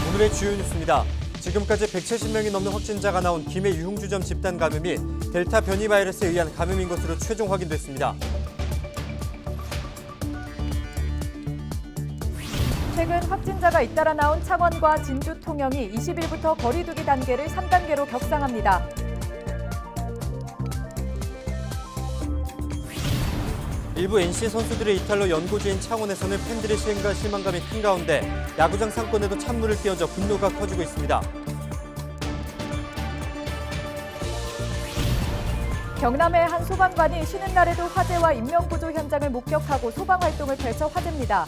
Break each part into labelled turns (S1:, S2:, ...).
S1: 오늘의 주요 뉴스입니다. 지금까지 170명이 넘는 확진자가 나온 김해 유흥주점 집단 감염이 델타 변이 바이러스에 의한 감염인 것으로 최종 확인됐습니다.
S2: 최근 확진자가 잇따라 나온 창원과 진주 통영이 20일부터 거리 두기 단계를 3단계로 격상합니다.
S1: 일부 NC 선수들의 이탈로 연고지인 창원에서는 팬들의 실망감이 큰 가운데 야구장 상권에도 찬물을 끼얹어 분노가 커지고 있습니다.
S2: 경남의 한 소방관이 쉬는 날에도 화재와 인명구조 현장을 목격하고 소방활동을 펼쳐 화제입니다.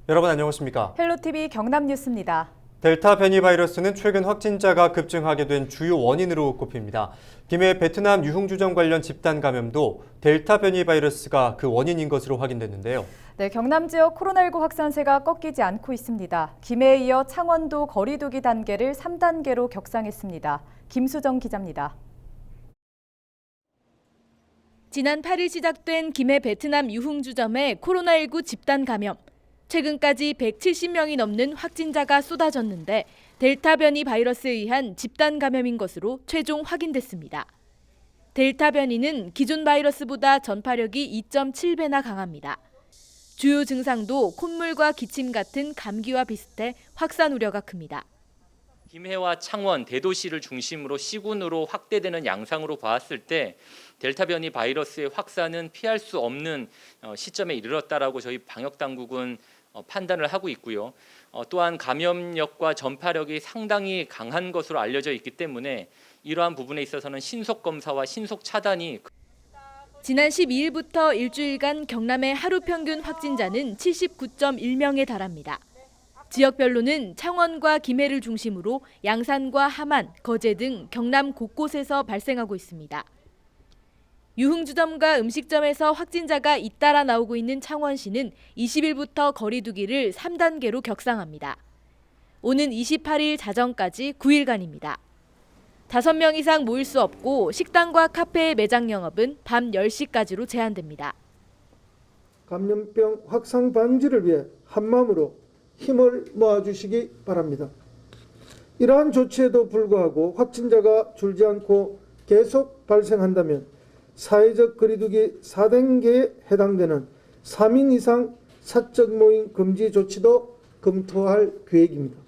S1: 여러분 안녕하십니까?
S2: 헬로티비 경남뉴스입니다.
S1: 델타 변이 바이러스는 최근 확진자가 급증하게 된 주요 원인으로 꼽힙니다. 김해 베트남 유흥주점 관련 집단 감염도 델타 변이 바이러스가 그 원인인 것으로 확인됐는데요.
S2: 네, 경남 지역 코로나19 확산세가 꺾이지 않고 있습니다. 김해에 이어 창원도 거리 두기 단계를 3단계로 격상했습니다. 김수정 기자입니다.
S3: 지난 8일 시작된 김해 베트남 유흥주점의 코로나19 집단 감염. 최근까지 170명이 넘는 확진자가 쏟아졌는데 델타 변이 바이러스에 의한 집단 감염인 것으로 최종 확인됐습니다. 델타 변이는 기존 바이러스보다 전파력이 2.7배나 강합니다. 주요 증상도 콧물과 기침 같은 감기와 비슷해 확산 우려가 큽니다.
S4: 김해와 창원, 대도시를 중심으로 시군으로 확대되는 양상으로 봤을 때 델타 변이 바이러스의 확산은 피할 수 없는 시점에 이르렀다라고 저희 방역 당국은 판단을 하고 있고요. 또한 감염력과 전파력이 상당히 강한 것으로 알려져 있기 때문에 이러한 부분에 있어서는 신속 검사와 신속 차단이
S3: 지난 12일부터 일주일간 경남의 하루 평균 확진자는 79.1명에 달합니다. 지역별로는 창원과 김해를 중심으로 양산과 함안, 거제 등 경남 곳곳에서 발생하고 있습니다. 유흥주점과 음식점에서 확진자가 잇따라 나오고 있는 창원시는 20일부터 거리 두기를 3단계로 격상합니다. 오는 28일 자정까지 9일간입니다. 5명 이상 모일 수 없고 식당과 카페의 매장 영업은 밤 10시까지로 제한됩니다.
S5: 감염병 확산 방지를 위해 한마음으로 힘을 모아주시기 바랍니다. 이러한 조치에도 불구하고 확진자가 줄지 않고 계속 발생한다면 사회적 거리두기 4단계에 해당되는 3인 이상 사적 모임 금지 조치도 검토할 계획입니다.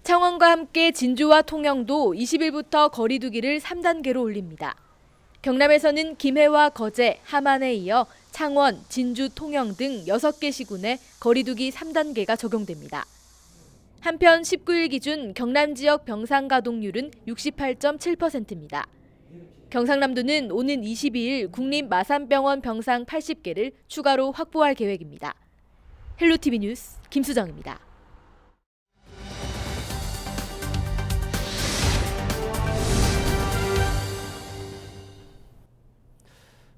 S3: 창원과 함께 진주와 통영도 20일부터 거리 두기를 3단계로 올립니다. 경남에서는 김해와 거제, 함안에 이어 창원, 진주, 통영 등 6개 시군에 거리 두기 3단계가 적용됩니다. 한편 19일 기준 경남 지역 병상 가동률은 68.7%입니다. 경상남도는 오는 22일 국립마산병원 병상 80개를 추가로 확보할 계획입니다. 헬로티비 뉴스 김수정입니다.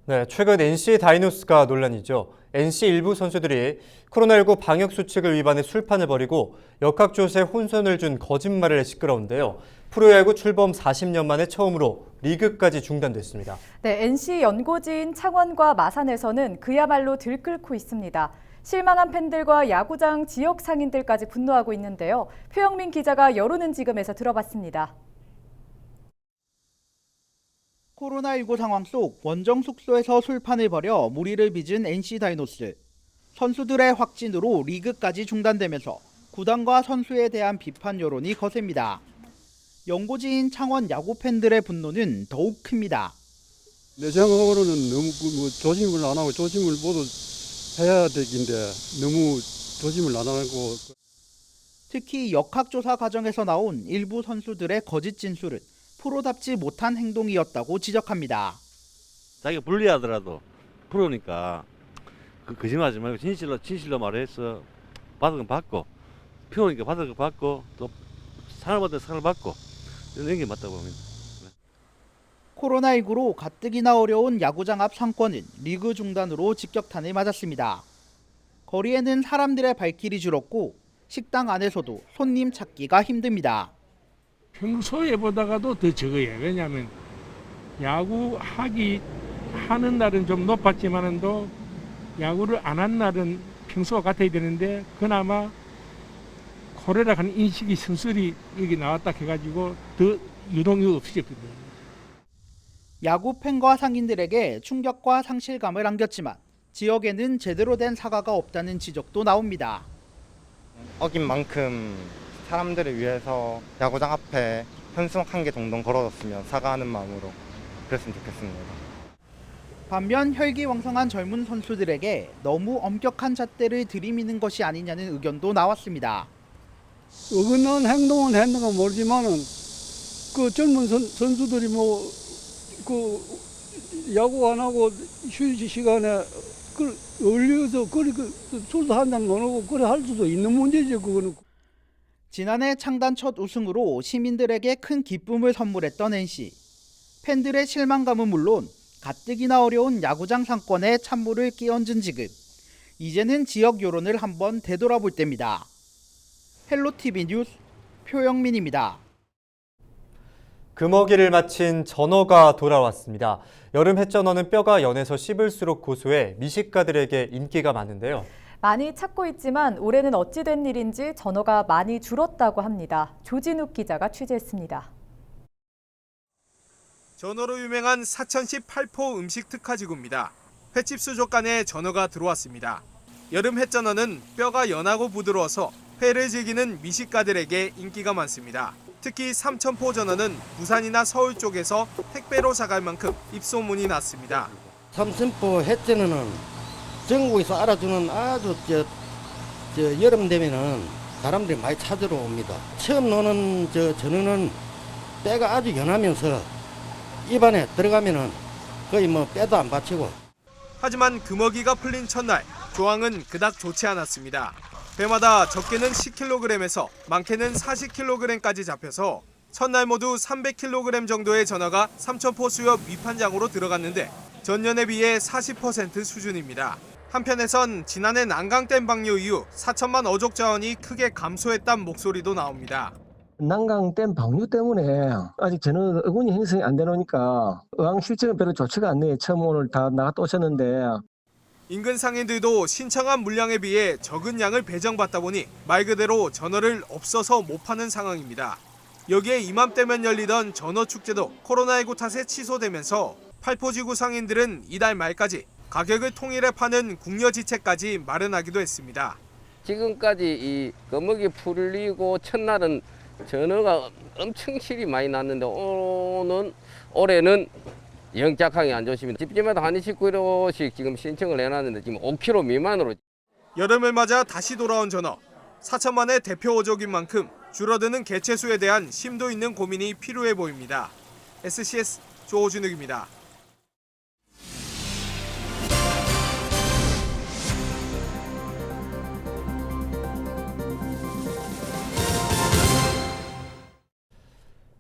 S1: 네, 최근 NC 다이노스가 논란이죠. NC 일부 선수들이 코로나19 방역 수칙을 위반해 술판을 벌이고 역학조사에 혼선을 준 거짓말을 해 시끄러운데요. 프로야구 출범 40년 만에 처음으로 리그까지 중단됐습니다.
S2: 네, NC 연고지인 창원과 마산에서는 그야말로 들끓고 있습니다. 실망한 팬들과 야구장 지역 상인들까지 분노하고 있는데요. 표영민 기자가 여론은 지금에서 들어봤습니다.
S6: 코로나19 상황 속 원정 숙소에서 술판을 벌여 무리를 빚은 NC 다이노스. 선수들의 확진으로 리그까지 중단되면서 구단과 선수에 대한 비판 여론이 거셉니다. 연고지인 창원 야구 팬들의 분노는 더욱 큽니다.
S7: 내 생각으로는 너무 조심을 안 하고 조심을 모두 해야 되긴데 너무 조심을 안 하고
S6: 특히 역학조사 과정에서 나온 일부 선수들의 거짓 진술은 프로답지 못한 행동이었다고 지적합니다.
S8: 자기가 불리하더라도 프로니까 거짓말하지 말고 진실로 말해서 받은 건 받고 피우니까 받은 거 받고 또 상을 받은 상을 받고 이런 게 맞다고 봅니다.
S6: 코로나19로 가뜩이나 어려운 야구장 앞 상권은 리그 중단으로 직격탄을 맞았습니다. 거리에는 사람들의 발길이 줄었고 식당 안에서도 손님 찾기가 힘듭니다.
S9: 평소에 보다가도 더 적어요. 왜냐하면 야구 하는 날은 좀 높았지만도 야구를 안 한 날은 평소와 같아야 되는데 그나마 코로나라는 인식이 순수히 여기 나왔다 해가지고 더 유동이 없어졌거든요.
S6: 야구 팬과 상인들에게 충격과 상실감을 안겼지만 지역에는 제대로 된 사과가 없다는 지적도 나옵니다.
S10: 어긴 만큼 사람들을 위해서 야구장 앞에 현수막 1개 정도 걸어뒀으면 사과하는 마음으로 그랬으면 좋겠습니다.
S6: 반면 혈기왕성한 젊은 선수들에게 너무 엄격한 잣대를 들이미는 것이 아니냐는 의견도 나왔습니다.
S7: 어긋난 행동은 했는가 모르지만은 그 젊은 선수들이 야구 안 하고 휴식 시간에 어울려서 술도 한잔 나누고 그래 할 수도 있는 문제지 그거는.
S6: 지난해 창단 첫 우승으로 시민들에게 큰 기쁨을 선물했던 NC. 팬들의 실망감은 물론 가뜩이나 어려운 야구장 상권에 찬물을 끼얹은 지금. 이제는 지역 여론을 한번 되돌아볼 때입니다. 헬로티비 뉴스 표영민입니다.
S1: 금어기를 마친 전어가 돌아왔습니다. 여름 햇전어는 뼈가 연해서 씹을수록 고소해 미식가들에게 인기가 많은데요.
S2: 많이 찾고 있지만 올해는 어찌된 일인지 전어가 많이 줄었다고 합니다. 조진욱 기자가 취재했습니다.
S11: 전어로 유명한 사천시 팔포 음식 특화지구입니다. 횟집 수족관에 전어가 들어왔습니다. 여름 햇전어는 뼈가 연하고 부드러워서 회를 즐기는 미식가들에게 인기가 많습니다. 특히 삼천포 전어는 부산이나 서울 쪽에서 택배로 사갈 만큼 입소문이 났습니다.
S12: 삼천포 햇전어는 전국에서 알아주는 아주 여름 되면은 사람들이 많이 찾으러 옵니다. 처음 노는 전어는 뼈가 아주 연하면서 입안에 들어가면은 거의 뼈도 안 받치고.
S11: 하지만 금어기가 풀린 첫날 조항은 그닥 좋지 않았습니다. 배마다 적게는 10kg에서 많게는 40kg까지 잡혀서 첫날 모두 300kg 정도의 전어가 삼천포 수협 위판장으로 들어갔는데 전년에 비해 40% 수준입니다. 한편에선 지난해 난강댐 방류 이후 4천만 어족 자원이 크게 감소했다는 목소리도 나옵니다.
S13: 난강댐 방류 때문에 아직 전어 어군이 형성이 안 되노니까 어항 실적은 별로 좋지가 않네요. 처음 오늘 다 나갔다 오셨는데.
S11: 인근 상인들도 신청한 물량에 비해 적은 양을 배정받다 보니 말 그대로 전어를 없어서 못 파는 상황입니다. 여기에 이맘때면 열리던 전어축제도 코로나19 탓에 취소되면서 팔포지구 상인들은 이달 말까지 가격을 통일해 파는 궁여지책까지 마련하기도 했습니다.
S14: 지금까지 이 금어기 풀리고 첫날은 전어가 엄청 실이 많이 났는데 올해는 영작하게 안 좋습니다. 집집마다 한 29kg씩 지금 신청을 해놨는데 지금 5kg 미만으로.
S11: 여름을 맞아 다시 돌아온 전어. 사천만의 대표 어족인 만큼 줄어드는 개체수에 대한 심도 있는 고민이 필요해 보입니다. SCS 조진욱입니다.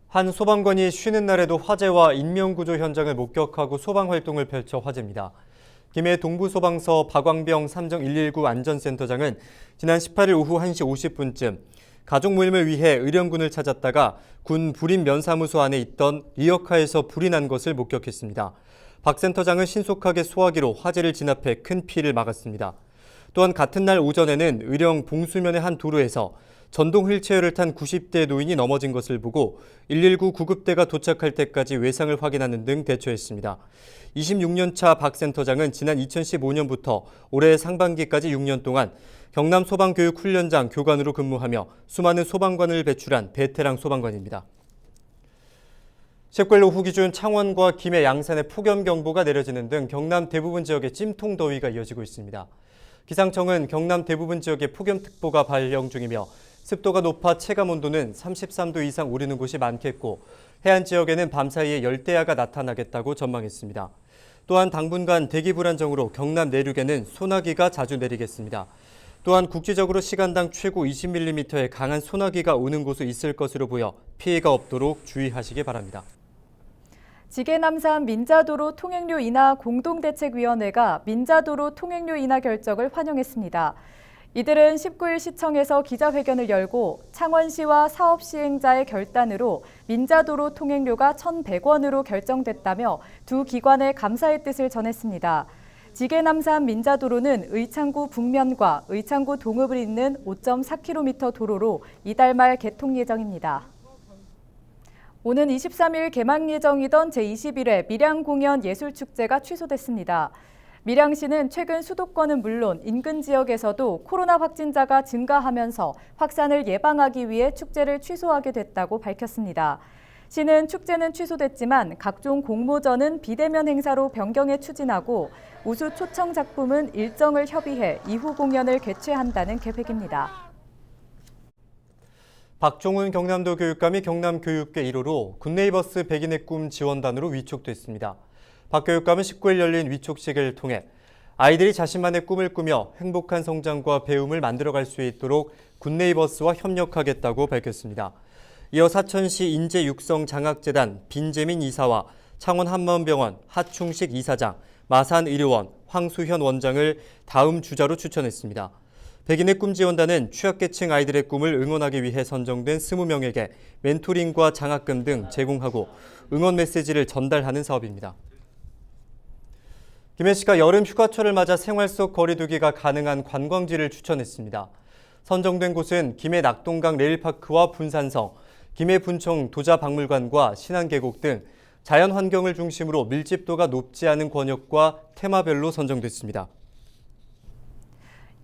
S1: 한 소방관이 쉬는 날에도 화재와 인명구조 현장을 목격하고 소방활동을 펼쳐 화제입니다. 김해 동부소방서 박광병 삼정 119 안전센터장은 지난 18일 오후 1시 50분쯤 가족 모임을 위해 의령군을 찾았다가 군 불임면사무소 안에 있던 리어카에서 불이 난 것을 목격했습니다. 박 센터장은 신속하게 소화기로 화재를 진압해 큰 피해를 막았습니다. 또한 같은 날 오전에는 의령 봉수면의 한 도로에서 전동 휠체어를 탄 90대 노인이 넘어진 것을 보고 119 구급대가 도착할 때까지 외상을 확인하는 등 대처했습니다. 26년 차 박 센터장은 지난 2015년부터 올해 상반기까지 6년 동안 경남 소방교육훈련장 교관으로 근무하며 수많은 소방관을 배출한 베테랑 소방관입니다. 19일 오후 기준 창원과 김해 양산에 폭염경보가 내려지는 등 경남 대부분 지역에 찜통더위가 이어지고 있습니다. 기상청은 경남 대부분 지역에 폭염특보가 발령 중이며 습도가 높아 체감온도는 33도 이상 오르는 곳이 많겠고 해안 지역에는 밤사이에 열대야가 나타나겠다고 전망했습니다. 또한 당분간 대기 불안정으로 경남 내륙에는 소나기가 자주 내리겠습니다. 또한 국지적으로 시간당 최고 20mm의 강한 소나기가 오는 곳이 있을 것으로 보여 피해가 없도록 주의하시기 바랍니다.
S2: 지계남산 민자도로 통행료 인하 공동대책위원회가 민자도로 통행료 인하 결정을 환영했습니다. 이들은 19일 시청에서 기자회견을 열고 창원시와 사업 시행자의 결단으로 민자도로 통행료가 1,100원으로 결정됐다며 두 기관에 감사의 뜻을 전했습니다. 지계남산 민자도로는 의창구 북면과 의창구 동읍을 잇는 5.4km 도로로 이달 말 개통 예정입니다. 오는 23일 개막 예정이던 제21회 밀양공연예술축제가 취소됐습니다. 밀양시는 최근 수도권은 물론 인근 지역에서도 코로나 확진자가 증가하면서 확산을 예방하기 위해 축제를 취소하게 됐다고 밝혔습니다. 시는 축제는 취소됐지만 각종 공모전은 비대면 행사로 변경해 추진하고 우수 초청 작품은 일정을 협의해 이후 공연을 개최한다는 계획입니다.
S1: 박종훈 경남도 교육감이 경남교육계 1호로 굿네이버스 백인의 꿈 지원단으로 위촉됐습니다. 박 교육감은 19일 열린 위촉식을 통해 아이들이 자신만의 꿈을 꾸며 행복한 성장과 배움을 만들어갈 수 있도록 굿네이버스와 협력하겠다고 밝혔습니다. 이어 사천시 인재육성장학재단 빈재민 이사와 창원 한마음병원 하충식 이사장, 마산의료원 황수현 원장을 다음 주자로 추천했습니다. 백인의 꿈 지원단은 취약계층 아이들의 꿈을 응원하기 위해 선정된 20명에게 멘토링과 장학금 등 제공하고 응원 메시지를 전달하는 사업입니다. 김해 씨가 여름 휴가철을 맞아 생활 속 거리두기가 가능한 관광지를 추천했습니다. 선정된 곳은 김해 낙동강 레일파크와 분산성, 김해 분청 도자박물관과 신안계곡 등 자연 환경을 중심으로 밀집도가 높지 않은 권역과 테마별로 선정됐습니다.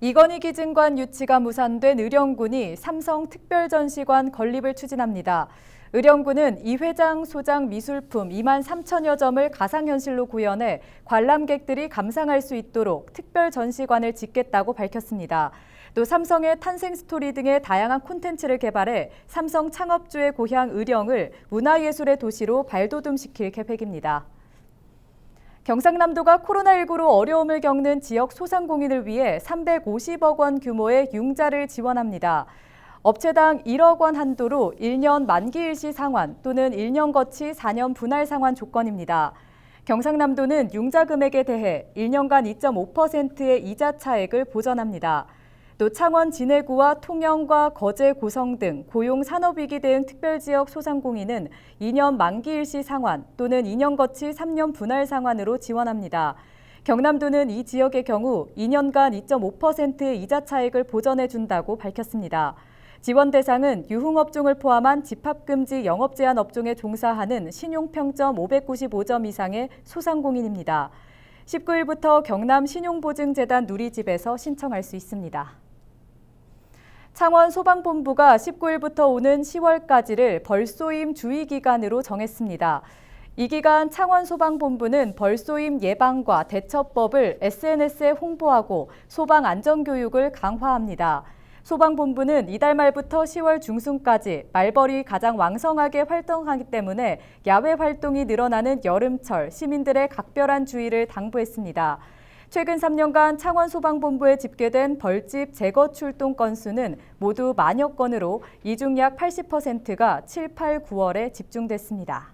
S2: 이건희 기증관 유치가 무산된 의령군이 삼성 특별전시관 건립을 추진합니다. 의령군은 이 회장 소장 미술품 2만 3천여 점을 가상현실로 구현해 관람객들이 감상할 수 있도록 특별전시관을 짓겠다고 밝혔습니다. 또 삼성의 탄생 스토리 등의 다양한 콘텐츠를 개발해 삼성 창업주의 고향 의령을 문화예술의 도시로 발돋움시킬 계획입니다. 경상남도가 코로나19로 어려움을 겪는 지역 소상공인을 위해 350억 원 규모의 융자를 지원합니다. 업체당 1억 원 한도로 1년 만기 일시 상환 또는 1년 거치 4년 분할 상환 조건입니다. 경상남도는 융자 금액에 대해 1년간 2.5%의 이자 차액을 보전합니다. 또 창원 진해구와 통영과 거제 고성 등 고용 산업위기 대응 특별지역 소상공인은 2년 만기 일시 상환 또는 2년 거치 3년 분할 상환으로 지원합니다. 경남도는 이 지역의 경우 2년간 2.5%의 이자 차익을 보전해 준다고 밝혔습니다. 지원 대상은 유흥업종을 포함한 집합금지 영업제한 업종에 종사하는 신용평점 595점 이상의 소상공인입니다. 19일부터 경남 신용보증재단 누리집에서 신청할 수 있습니다. 창원 소방본부가 19일부터 오는 10월까지를 벌쏘임 주의기간으로 정했습니다. 이 기간 창원 소방본부는 벌쏘임 예방과 대처법을 SNS에 홍보하고 소방 안전교육을 강화합니다. 소방본부는 이달 말부터 10월 중순까지 말벌이 가장 왕성하게 활동하기 때문에 야외 활동이 늘어나는 여름철 시민들의 각별한 주의를 당부했습니다. 최근 3년간 창원 소방본부에 집계된 벌집 제거 출동 건수는 모두 만여 건으로 이 중 약 80%가 7, 8, 9월에 집중됐습니다.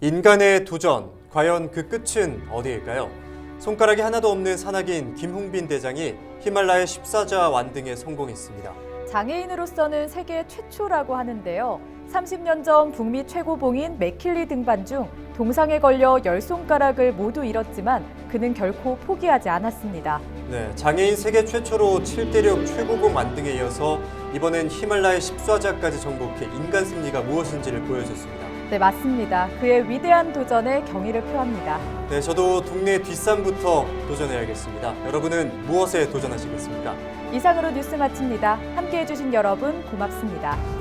S1: 인간의 도전, 과연 그 끝은 어디일까요? 손가락이 하나도 없는 산악인 김홍빈 대장이 히말라야 14자 완등에 성공했습니다.
S2: 장애인으로서는 세계 최초라고 하는데요. 30년 전 북미 최고봉인 맥킬리 등반 중 동상에 걸려 10손가락을 모두 잃었지만 그는 결코 포기하지 않았습니다.
S1: 네, 장애인 세계 최초로 7대륙 최고봉 완등에 이어서 이번엔 히말라야 14자까지 정복해 인간 승리가 무엇인지를 보여줬습니다.
S2: 네, 맞습니다. 그의 위대한 도전에 경의를 표합니다.
S1: 네, 저도 동네 뒷산부터 도전해야겠습니다. 여러분은 무엇에 도전하시겠습니까?
S2: 이상으로 뉴스 마칩니다. 함께해 주신 여러분 고맙습니다.